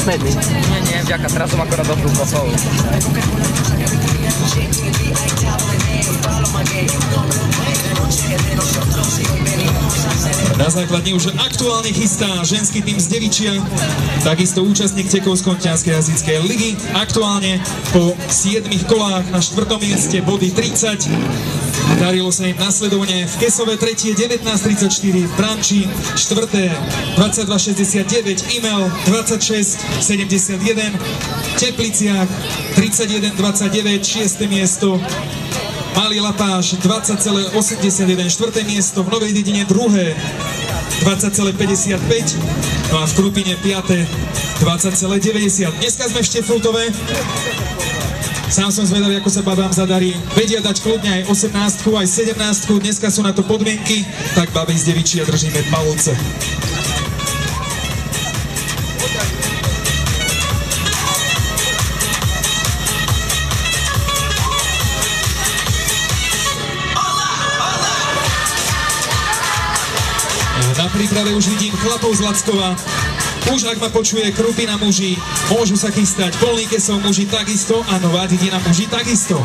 smedný. Nie, vďaka, teraz som akorát dobrú posolu. Na základni už aktuálne chystá ženský tým z Devičia, takisto účastník Tekovsko-Koťanskej jazyckej ligy, aktuálne po 7 kolách na 4. mieste, body 30. Darilo sa im nasledovne v Kesove 3. 19.34, v Branči 4. 22.69, Imel 26.71, Tepliciach 31.29, 6. miesto, Malý Lapáš 20.81, 4. miesto, v Novej Dedine 2. 20.55, no a v Krupine 5. 20.90. Dneska sme v Štefrutove. Sám som zvedavý, ako sa babám zadarí. Vedia dať kľudne aj 18, aj 17. Dneska sú na to podmienky, tak babi z Devičia držíme palce. Na príprave už vidím chlapov z Lackova. Už ak ma počuje Krupina muži, môžu sa chystať. Polný Kesov muži takisto a Nová Dedina muži takisto.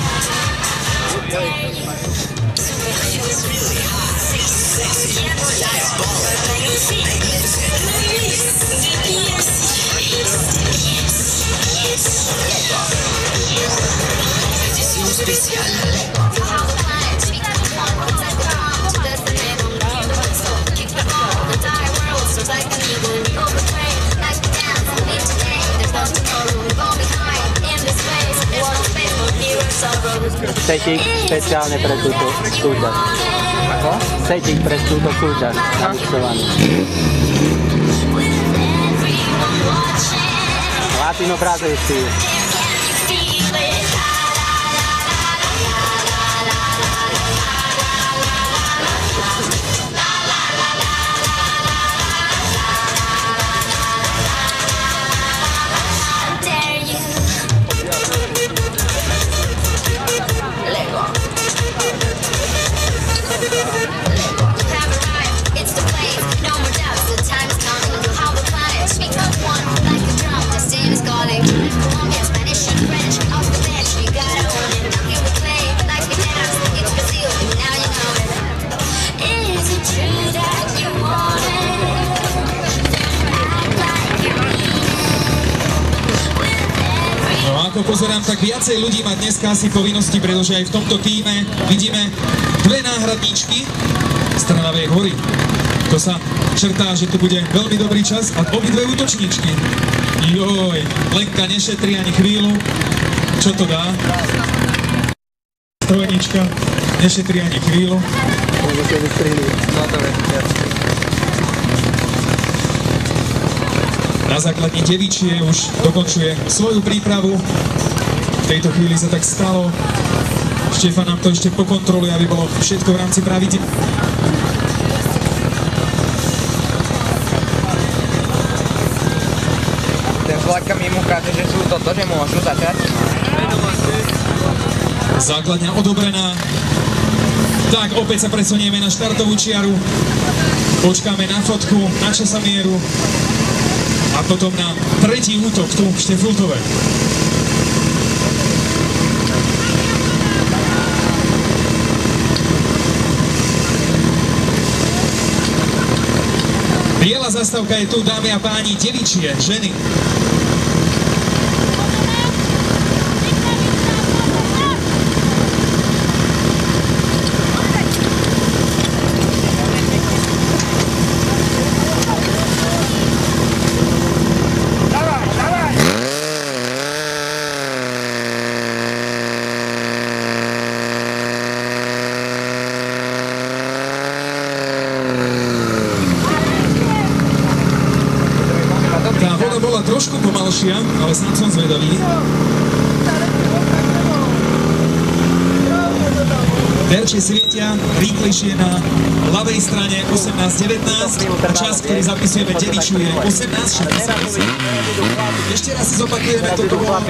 Setík špeciálne pre túto súťaž. Ako? Setík pre túto súťaž. Namiksovaný. Latino Brazil štýl. Ako pozerám, tak viacej ľudí má dneska asi povinnosti, pretože aj v tomto týme vidíme dve náhradníčky z Trnavej Hory. To sa črtá, že tu bude veľmi dobrý čas a obidve útočníčky. Joj, Lenka nešetrí ani chvíľu. Čo to dá? Trojnička nešetrí ani chvíľu. Na základni Devičie už dokončuje svoju prípravu. V tejto chvíli sa tak stalo. Štefan nám to ešte pokontroluje, aby bolo všetko v rámci pravidel. Ten vlaka mi ukáže, že sú toto, že môžu začať. Základňa odobrená. Tak, opäť sa presunieme na štartovú čiaru. Počkáme na fotku, na časomieru. A potom na tretí útok tu v Štefrutove. Biela zastávka je tu, dámy a páni, Devičie, ženy. Bola trošku pomalšia, ale sám som zvedavý. Terče svietia rýchlejšie na ľavej strane 18.19. Čas, ktorý zapisujeme Deviču, je 18.60. Ešte raz si zopakujeme, toto bolo